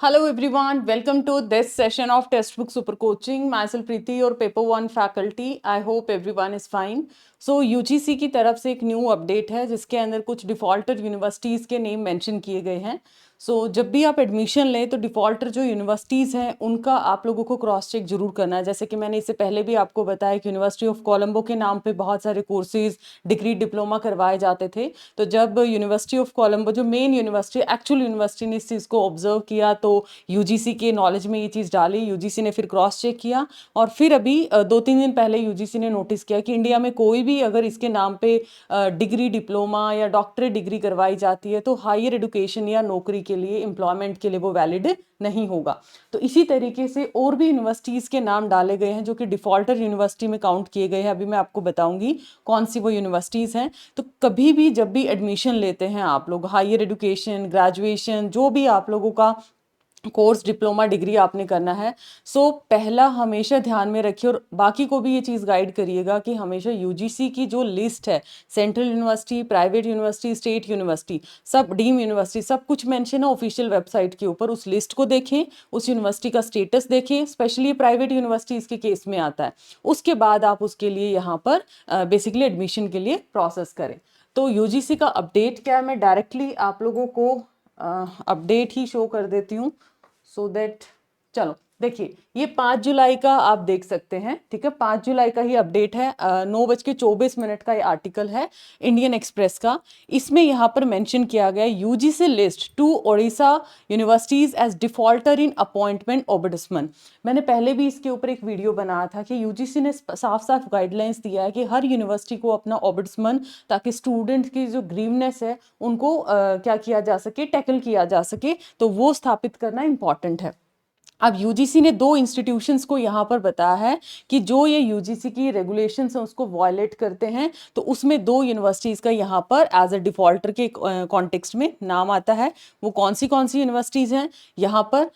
Hello everyone, welcome to this session of Textbook Super Coaching. Myself Preeti, your Paper 1 faculty. I hope everyone is fine. So UGC की तरफ से एक new update है जिसके अंदर कुछ डिफ़ॉल्टर यूनिवर्सिटीज़ के नेम मेंशन किए गए हैं. जब भी आप एडमिशन लें तो डिफ़ॉल्टर जो यूनिवर्सिटीज़ हैं उनका आप लोगों को क्रॉस चेक जरूर करना है. जैसे कि मैंने इससे पहले भी आपको बताया कि यूनिवर्सिटी ऑफ कोलंबो के नाम पे बहुत सारे कोर्सेज, डिग्री, डिप्लोमा करवाए जाते थे. तो जब यूनिवर्सिटी ऑफ कोलंबो जो मेन यूनिवर्सिटी, एक्चुअल यूनिवर्सिटी ने इस चीज़ को ऑब्जर्व किया तो यूजीसी के नॉलेज में ये चीज़ डाली. यूजीसी ने फिर क्रॉस चेक किया और फिर अभी 2-3 दिन पहले यूजीसी ने नोटिस किया कि इंडिया में कोई भी अगर इसके नाम पे डिग्री, डिप्लोमा या डॉक्टरेट डिग्री करवाई जाती है तो हायर एजुकेशन या नौकरी के लिए, एम्प्लॉयमेंट के लिए वो वैलिड नहीं होगा. तो इसी तरीके से और भी यूनिवर्सिटीज़ के नाम डाले गए हैं जो कि डिफ़ॉल्टर यूनिवर्सिटी में काउंट किए गए हैं. अभी मैं आपको बताऊंगी कौन सी वो यूनिवर्सिटीज़ हैं. तो कभी भी जब भी एडमिशन लेते हैं आप लोग, हायर एजुकेशन, ग्रेजुएशन, जो भी आप लोगों का कोर्स, डिप्लोमा, डिग्री आपने करना है, पहला हमेशा ध्यान में रखिए और बाकी को भी ये चीज़ गाइड करिएगा कि हमेशा यूजीसी की जो लिस्ट है, central university, private university, state university, सब डीम यूनिवर्सिटी, सब कुछ मेंशन है ऑफिशियल वेबसाइट के ऊपर. उस लिस्ट को देखें, उस यूनिवर्सिटी का स्टेटस देखें. स्पेशली प्राइवेट यूनिवर्सिटीज़ के केस में आता है. उसके बाद आप उसके लिए यहाँ पर बेसिकली एडमिशन के लिए प्रोसेस करें. तो यूजीसी का अपडेट क्या है, मैं डायरेक्टली आप लोगों को अपडेट ही शो कर देती हूँ सो दैट. चलो देखिए, ये 5 जुलाई का आप देख सकते हैं. ठीक है, 5 जुलाई का ही अपडेट है. 9:24 का ये आर्टिकल है इंडियन एक्सप्रेस का. इसमें यहाँ पर मेंशन किया गया UGC list 2 Odisha universities as defaulter in appointment ombudsman. मैंने पहले भी इसके ऊपर एक वीडियो बनाया था कि यूजीसी ने साफ साफ गाइडलाइंस दिया है कि हर यूनिवर्सिटी को अपना ओबडसमन, ताकि स्टूडेंट की जो ग्रीवनेस है उनको क्या किया जा सके, टैकल किया जा सके, तो वो स्थापित करना इंपॉर्टेंट है. अब यूजीसी ने 2 इंस्टीट्यूशंस को यहाँ पर बताया है कि जो ये यूजीसी की रेगुलेशंस हैं उसको वायलेट करते हैं. तो उसमें 2 यूनिवर्सिटीज़ का यहाँ पर एज अ डिफॉल्टर के कॉन्टेक्स्ट में नाम आता है. वो कौन सी यूनिवर्सिटीज़ हैं यहाँ पर?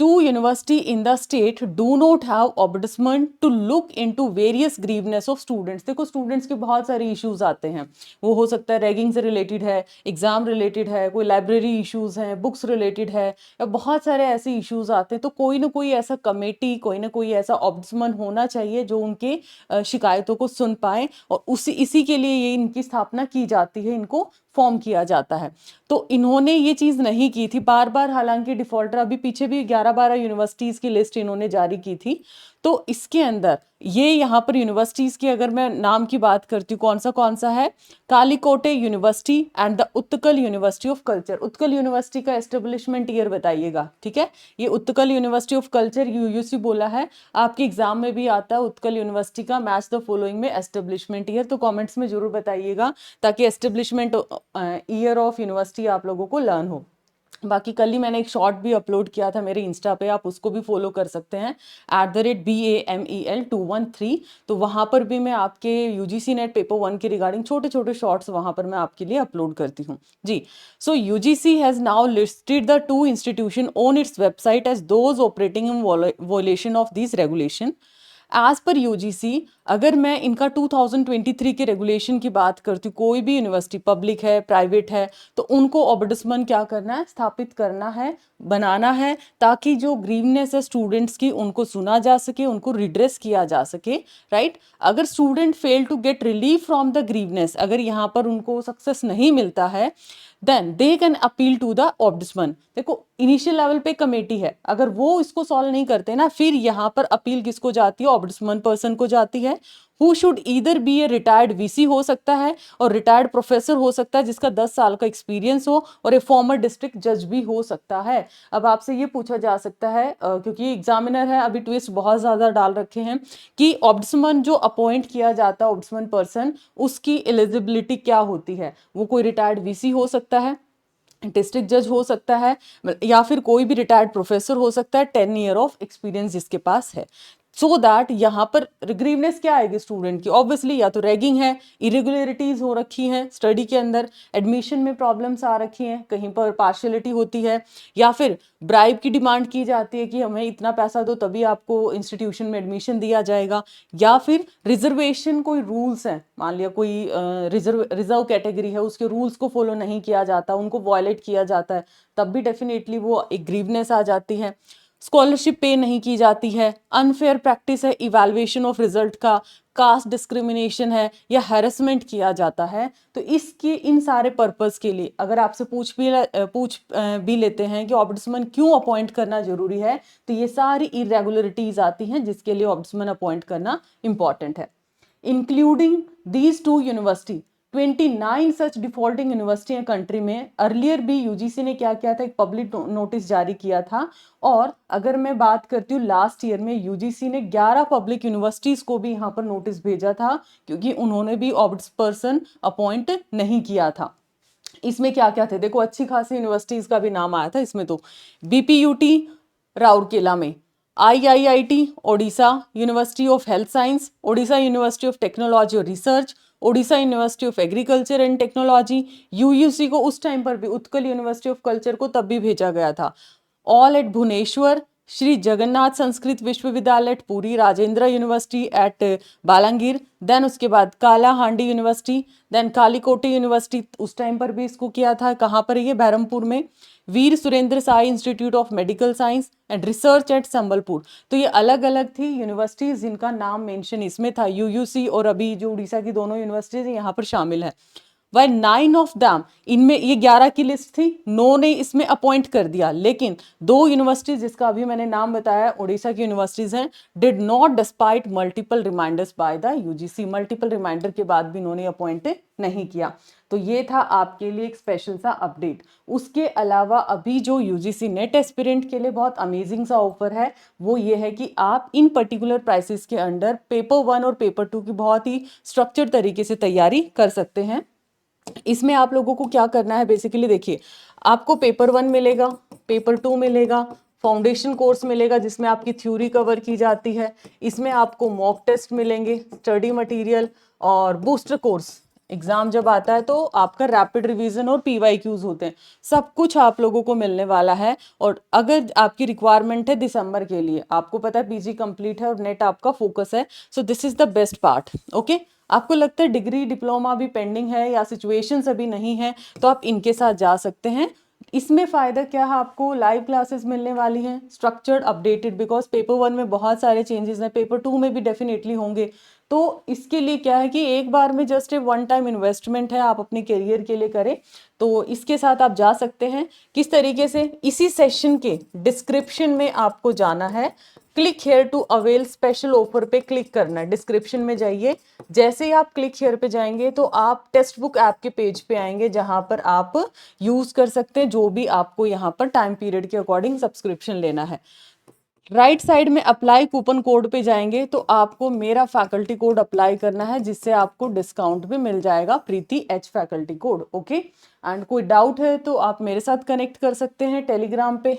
2 university in the state do not have ombudsman to look into various grievances of students. देखो स्टूडेंट्स के बहुत सारे इश्यूज आते हैं. वो हो सकता है रैगिंग से रिलेटेड है, एग्जाम रिलेटेड है, कोई लाइब्रेरी इश्यूज हैं, बुक्स रिलेटेड है, या बहुत सारे ऐसे इश्यूज आते हैं. तो कोई ना कोई ऐसा कमेटी, कोई ना कोई ऐसा ombudsman होना चाहिए जो उनके शिकायतों को सुन पाए. और इसी के लिए ये इनकी स्थापना की जाती है, इनको फॉर्म किया जाता है. तो इन्होंने ये चीज़ नहीं की थी बार बार. हालांकि डिफॉल्टर अभी पीछे भी 11-12 यूनिवर्सिटीज़ की लिस्ट इन्होंने जारी की थी. तो इसके अंदर ये यहाँ पर यूनिवर्सिटीज़ की अगर मैं नाम की बात करती हूँ, कौन सा है? Kallikote university and the Utkal university of culture. Utkal university का एस्टेब्लिशमेंट ईयर बताइएगा. ठीक है, ये Utkal university of culture UUC बोला है, आपके एग्जाम में भी आता है उत्कल यूनिवर्सिटी का मैच द फॉलोइंग में एस्टेब्लिशमेंट ईयर. तो कॉमेंट्स में जरूर बताइएगा ताकि एस्टेब्लिशमेंट ईयर ऑफ यूनिवर्सिटी आप लोगों को लर्न हो. बाकी कल ही मैंने एक शॉर्ट भी अपलोड किया था मेरे इंस्टा पे, आप उसको भी फॉलो कर सकते हैं @BAMEL213. तो वहाँ पर भी मैं आपके यूजीसी नेट पेपर 1 के रिगार्डिंग छोटे छोटे शॉर्ट्स वहाँ पर मैं आपके लिए अपलोड करती हूँ जी. So UGC has now listed the 2 institution on its website as those operating in violation of this regulation. As per UGC, अगर मैं इनका 2023 के रेगुलेशन की बात करती हूँ, कोई भी यूनिवर्सिटी पब्लिक है, प्राइवेट है, तो उनको ओबडसमन क्या करना है? स्थापित करना है, बनाना है, ताकि जो ग्रीवनेस है स्टूडेंट्स की उनको सुना जा सके, उनको रिड्रेस किया जा सके. राइट, अगर student fail to get relief from the grievance, अगर यहाँ पर उनको सक्सेस नहीं मिलता है, then they can appeal to the ombudsman. देखो इनिशियल लेवल पे कमेटी है, अगर वो इसको सॉल्व नहीं करते ना, फिर यहाँ पर अपील किसको जाती है? ओबडसमन पर्सन को जाती है. Who should either be a retired VC हो सकता है और रिटायर्ड प्रोफेसर हो सकता है जिसका 10 साल का एक्सपीरियंस हो, और ए फॉर्मर डिस्ट्रिक्ट जज भी हो सकता है. अब आपसे ये पूछा जा सकता है क्योंकि एग्जामिनर है, अभी ट्विस्ट बहुत ज़्यादा डाल रखे हैं कि ओबडसमन जो अपॉइंट किया जाता है, ओबडसमन पर्सन, उसकी एलिजिबिलिटी क्या होती है? वो कोई रिटायर्ड वीसी हो सकता है, डिस्ट्रिक्ट जज हो सकता है, या फिर कोई भी रिटायर्ड प्रोफेसर हो सकता है, 10 ईयर ऑफ एक्सपीरियंस जिसके पास है. सो दैट यहाँ पर ग्रीवनेस क्या आएगी स्टूडेंट की, ऑब्वियसली या तो रैगिंग है, इरेगुलरिटीज हो रखी हैं स्टडी के अंदर, एडमिशन में प्रॉब्लम्स आ रखी हैं, कहीं पर पार्शियलिटी होती है, या फिर ब्राइब की डिमांड की जाती है कि हमें इतना पैसा दो तभी आपको इंस्टीट्यूशन में एडमिशन दिया जाएगा, या फिर रिजर्वेशन कोई रूल्स हैं, मान लिया कोई रिजर्व कैटेगरी है, उसके रूल्स को फॉलो नहीं किया जाता, उनको वायलेट किया जाता है, तब भी डेफिनेटली वो एक ग्रीवनेस आ जाती है। स्कॉलरशिप पे नहीं की जाती है, अनफेयर प्रैक्टिस है इवैल्यूएशन ऑफ रिजल्ट का, कास्ट डिस्क्रिमिनेशन है, या हैरेसमेंट किया जाता है, तो इसके इन सारे पर्पस के लिए अगर आपसे पूछ भी लेते हैं कि ऑम्बुड्समैन क्यों अपॉइंट करना जरूरी है, तो ये सारी इरेगुलरिटीज आती हैं जिसके लिए ऑम्बुड्समैन अपॉइंट करना इंपॉर्टेंट है। Including these two university 29 such defaulting university हैं कंट्री में। अर्लियर भी यूजीसी ने क्या किया था, एक पब्लिक नोटिस जारी किया था, और अगर मैं बात करती हूँ लास्ट ईयर में यूजीसी ने 11 पब्लिक यूनिवर्सिटीज को भी यहाँ पर नोटिस भेजा था, क्योंकि उन्होंने भी ऑम्बुड्सपर्सन अपॉइंट नहीं किया था। इसमें क्या क्या थे देखो, अच्छी खासी यूनिवर्सिटीज का भी नाम आया था इसमें, तो बीपीयूटी राउरकेला में, IIIT Odisha, university of health science, Odisha university of technology और research, Odisha university of agriculture and technology, UUC को उस टाइम पर भी, उत्कल यूनिवर्सिटी ऑफ कल्चर को तब भी भेजा गया था, all at Bhubaneswar, Shri Jagannath Sanskrit Vishwavidyalaya at Puri, Rajendra university at Balangir, then उसके बाद Kalahandi university, then Khallikote university, उस टाइम पर भी इसको किया था, कहाँ पर ये बहरमपुर में, Veer Surendra Sai institute of medical science and research at Sambalpur. तो ये अलग अलग थी यूनिवर्सिटीज जिनका नाम मेंशन इसमें था, यूयूसी और अभी जो उड़ीसा की दोनों यूनिवर्सिटीज यहाँ पर शामिल है। वह 9 ऑफ दैम, इनमें ये 11 की लिस्ट थी, 9 ने इसमें अपॉइंट कर दिया, लेकिन 2 यूनिवर्सिटीज जिसका अभी मैंने नाम बताया उड़ीसा की यूनिवर्सिटीज हैं, did not despite multiple reminders by the UGC, multiple reminder के बाद भी इन्होंने अपॉइंट नहीं किया। तो ये था आपके लिए एक स्पेशल सा अपडेट। उसके अलावा अभी जो यूजीसी नेट एस्पिरेंट के लिए बहुत अमेजिंग सा ऑफर है, वो ये है कि आप इन पर्टिकुलर प्राइसेस के अंडर पेपर 1 और पेपर 2 की बहुत ही स्ट्रक्चर्ड तरीके से तैयारी कर सकते हैं। इसमें आप लोगों को क्या करना है, बेसिकली देखिए, आपको पेपर 1 मिलेगा, पेपर 2 मिलेगा, फाउंडेशन कोर्स मिलेगा जिसमें आपकी थ्योरी कवर की जाती है, इसमें आपको मॉक टेस्ट मिलेंगे, स्टडी मटेरियल, और बूस्टर कोर्स एग्जाम जब आता है तो आपका रैपिड रिवीजन और पीवाईक्यूज होते हैं, सब कुछ आप लोगों को मिलने वाला है। और अगर आपकी रिक्वायरमेंट है दिसंबर के लिए, आपको पता है पीजी कंप्लीट है और नेट आपका फोकस है, so this is the best part. Okay, आपको लगता है डिग्री डिप्लोमा भी पेंडिंग है या सिचुएशंस अभी नहीं है, तो आप इनके साथ जा सकते हैं। इसमें फ़ायदा क्या है, आपको लाइव क्लासेस मिलने वाली हैं, स्ट्रक्चर्ड अपडेटेड, बिकॉज पेपर 1 में बहुत सारे चेंजेस हैं, पेपर 2 में भी डेफिनेटली होंगे। तो इसके लिए क्या है कि एक बार में just a one time investment है, आप अपने करियर के लिए करें, तो इसके साथ आप जा सकते हैं। किस तरीके से, इसी सेशन के डिस्क्रिप्शन में आपको जाना है, click here to avail special offer पे क्लिक करना है, डिस्क्रिप्शन में जाइए, जैसे ही आप क्लिक हेयर पे जाएंगे तो आप टेक्स्ट बुक ऐप के पेज पे आएंगे जहां पर आप यूज कर सकते हैं जो भी आपको यहाँ पर टाइम पीरियड के अकॉर्डिंग सब्सक्रिप्शन लेना है। राइट साइड में अप्लाई कूपन कोड पे जाएंगे तो आपको मेरा फैकल्टी कोड अप्लाई करना है, जिससे आपको डिस्काउंट भी मिल जाएगा, Preeti H faculty code. Okay, and कोई डाउट है तो आप मेरे साथ कनेक्ट कर सकते हैं टेलीग्राम पे,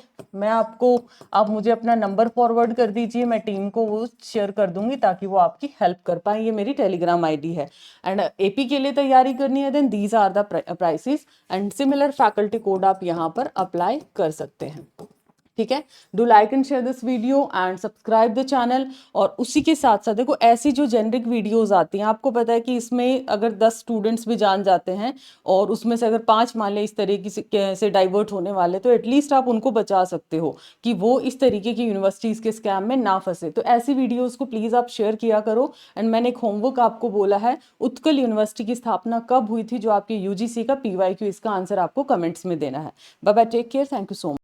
आप मुझे अपना नंबर फॉरवर्ड कर दीजिए, मैं टीम को वो शेयर कर दूंगी ताकि वो आपकी हेल्प कर पाए। ये मेरी टेलीग्राम आईडी है। एंड एपी के लिए तैयारी करनी है, then these are the prices and similar faculty code आप यहाँ पर अप्लाई कर सकते हैं। ठीक है, do like and share this video and subscribe the channel. और उसी के साथ साथ देखो, ऐसी जो जेनरिक वीडियोस आती हैं, आपको पता है कि इसमें अगर 10 स्टूडेंट्स भी जान जाते हैं और उसमें से अगर 5 मान लें इस तरीके से डाइवर्ट होने वाले, तो एटलीस्ट आप उनको बचा सकते हो कि वो इस तरीके की यूनिवर्सिटीज़ के स्कैम में ना फंसे। तो ऐसी वीडियोज़ को प्लीज़ आप शेयर किया करो। एंड मैंने एक होमवर्क आपको बोला है, उत्कल यूनिवर्सिटी की स्थापना कब हुई थी, जो आपके यूजीसी का PYQ, इसका आंसर आपको कमेंट्स में देना है। Bye bye, take care, thank you so much.